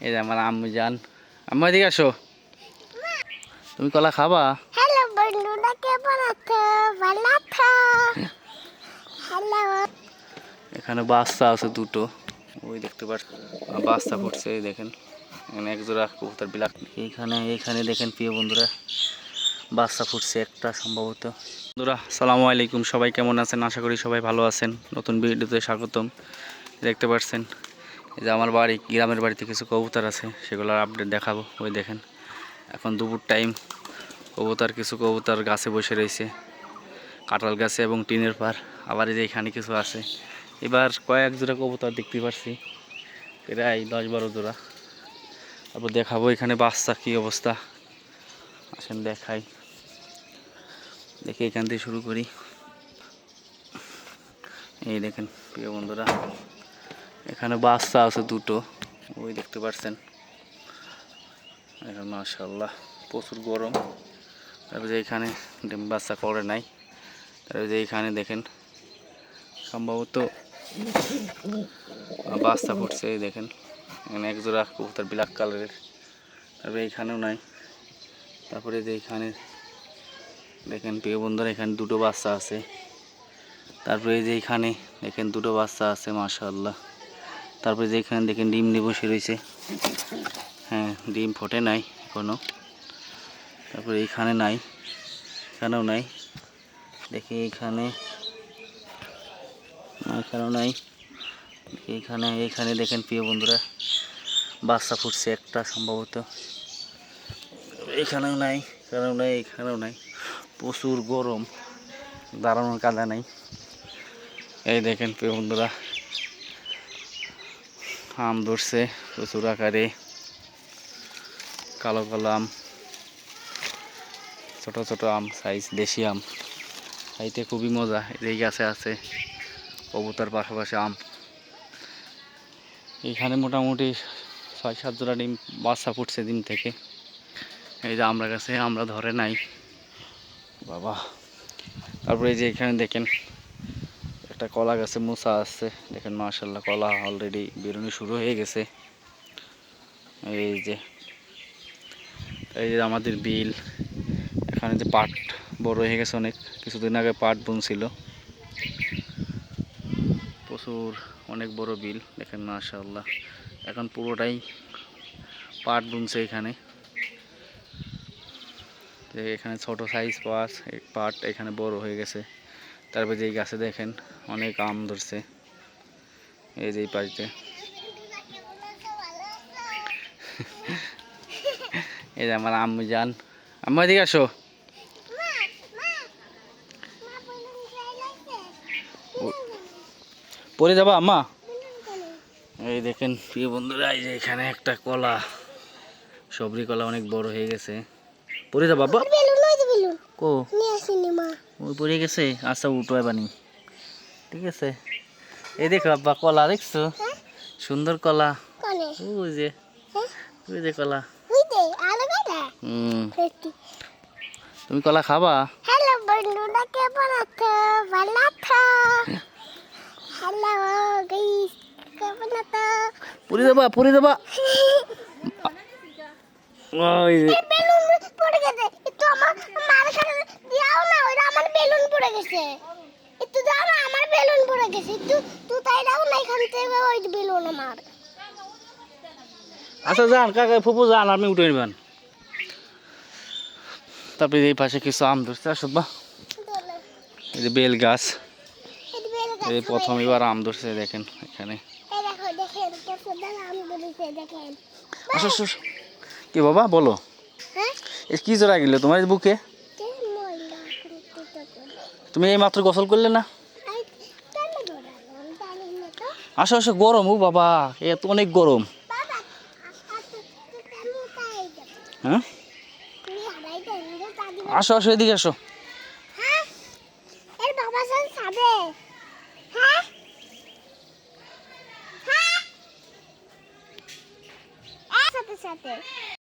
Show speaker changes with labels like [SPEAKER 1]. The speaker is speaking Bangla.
[SPEAKER 1] এই যে আমার আম্মু জান, আম্মু এদিকে আসো। তুমি কলা খাবা?
[SPEAKER 2] হ্যালো বন্ধুরা, কেমন আছো? ভালো আছো? হ্যালো।
[SPEAKER 1] এখানে বাচ্চা আছে দুটো, ওই দেখতে পাচ্ছেন বাচ্চা ফুটছে, এই দেখেন এখানে একজোড়া কবুতর বিলাক। এইখানে দেখেন প্রিয় বন্ধুরা, বাচ্চা ফুটছে একটা সম্ভবত। বন্ধুরা আসসালামু আলাইকুম, সবাই কেমন আছেন? আশা করি সবাই ভালো আছেন। নতুন ভিডিওতে স্বাগতম। দেখতে পাচ্ছেন এই যে আমার বাড়ি, গ্রামের বাড়িতে কিছু কবুতর আছে, সেগুলোর আপডেট দেখাবো। ওই দেখেন এখন দুপুর টাইম, কিছু কবুতর গাছে বসে রয়েছে, কাঁঠাল গাছে এবং টিনের পার। আবার এই যে এখানে কিছু আছে। এবার কয়েক জোড়া কবুতর দেখতে পাচ্ছি, প্রায় 10-12 জোড়া। তারপর দেখাবো এখানে বাচ্চা কি অবস্থা, আসেন দেখাই। দেখি এখান থেকে শুরু করি। এই দেখেন প্রিয় বন্ধুরা, এখানে বাচ্চা আছে দুটো, ওই দেখতে পাচ্ছেন। এখন মাশাআল্লাহ প্রচুর গরম। তারপরে যে এখানে ডিম বাচ্চা করে নাই। তারপরে যে এইখানে দেখেন সম্ভবত বাচ্চা ফুটছে, এই দেখেন এখানে একজোড়া কবুতর ব্ল্যাক কালারের। তারপরে এইখানেও নাই। তারপরে যে এইখানে দেখেন প্রিয় বন্ধুরা, এখানে দুটো বাচ্চা আছে। তারপরে যে এইখানে দেখেন দুটো বাচ্চা আছে মাশাআল্লাহ। তারপরে যে এখানে দেখেন ডিম নিয়ে বসে রয়েছে, হ্যাঁ ডিম ফোটে নাই এখনো। তারপরে এইখানে নাই, এখানেও নাই। দেখি এখানেও নাই। এইখানে দেখেন প্রিয় বন্ধুরা, বাচ্চা ফুটছে একটা সম্ভবত। এখানেও নাই, এখানেও নাই। প্রচুর গরম, দাঁড়ানোর কাদা নাই। এই দেখেন প্রিয় বন্ধুরা, আম ধরছে প্রচুর আকারে, কালো কালো আম, ছোট ছোট আম সাইজ, দেশি আম খাইতে খুবই মজা। এই গাছে আছে কবুতর, পাশাপাশি আম। এখানে মোটামুটি 6-7 জোড়া ডিম বাচ্চা ফুটছে ডিম থেকে। এই যে আমরা গাছে আমরা ধরে নাই বাবা। তারপরে এই যে এখানে দেখেন একটা কলা গাছে মোচা আছে, দেখেন মাশাআল্লাহ কলা অলরেডি বেরোনো শুরু হয়ে গেছে। এই যে আমাদের বিল, এখানে যে পাট বড় হয়ে গেছে অনেক, কিছুদিন আগে পাট বুনছিল, প্রচুর অনেক বড় বিল দেখেন মাশাআল্লাহ। এখন পুরোটাই পাট বুনছে এখানে। এখানে ছোট সাইজ পাট এখানে বড় হয়ে গেছে। তারপরে যে গাছে দেখেন অনেক আম ধরছে, এই যে পাশে। এই যে আমার আম্মু জান, আম্মু এদিকে আসো। পরে যাবা আম্মা? এই দেখেন প্রিয় বন্ধুরা, এই যে এখানে একটা কলা, সবরি কলা অনেক বড় হয়ে গেছে। পরে যাবা বাবা? কো ওই পড়ে গেছে, আচ্ছা উঠো এবানি, ঠিক আছে। এই দেখো আব্বা কলা দেখছো, সুন্দর কলা, ওই যে কলা। তুমি কলা খাবা?
[SPEAKER 2] হ্যালো বন্ধুরা, কেমন আছো? ভালো আছো? হ্যালো গাইস, কেমন আছো?
[SPEAKER 1] পরে যাবা ওই যে
[SPEAKER 2] বেলুন পড়ে গেছে, একটু আমার সাথে দিও না, ওইটা আমার বেলুন পড়ে গেছে। একটু দাও না, আমার বেলুন পড়ে গেছে, একটু তুই তাই দাও না, এখান থেকে ওই বেলুন আমার।
[SPEAKER 1] আচ্ছা যান কাকা, ফুপু যান, আপনি উঠে নিবেন। তারপরে এই পাশে কিছু আম ধরছে, আসো বা। এই যে বেল গাছ, এই প্রথম এবার আম ধরছে দেখেন এখানে। আসো আসো, কি বাবা বলো, এই কি জোড়া গেলে তোমার বুকে? তুমি এই মাত্র গোসল করলে না? আসো আসো, গরম ও বাবা, এ তো অনেক গরম। হ্যাঁ আসো আসো, এদিকে আসো।
[SPEAKER 2] সাথে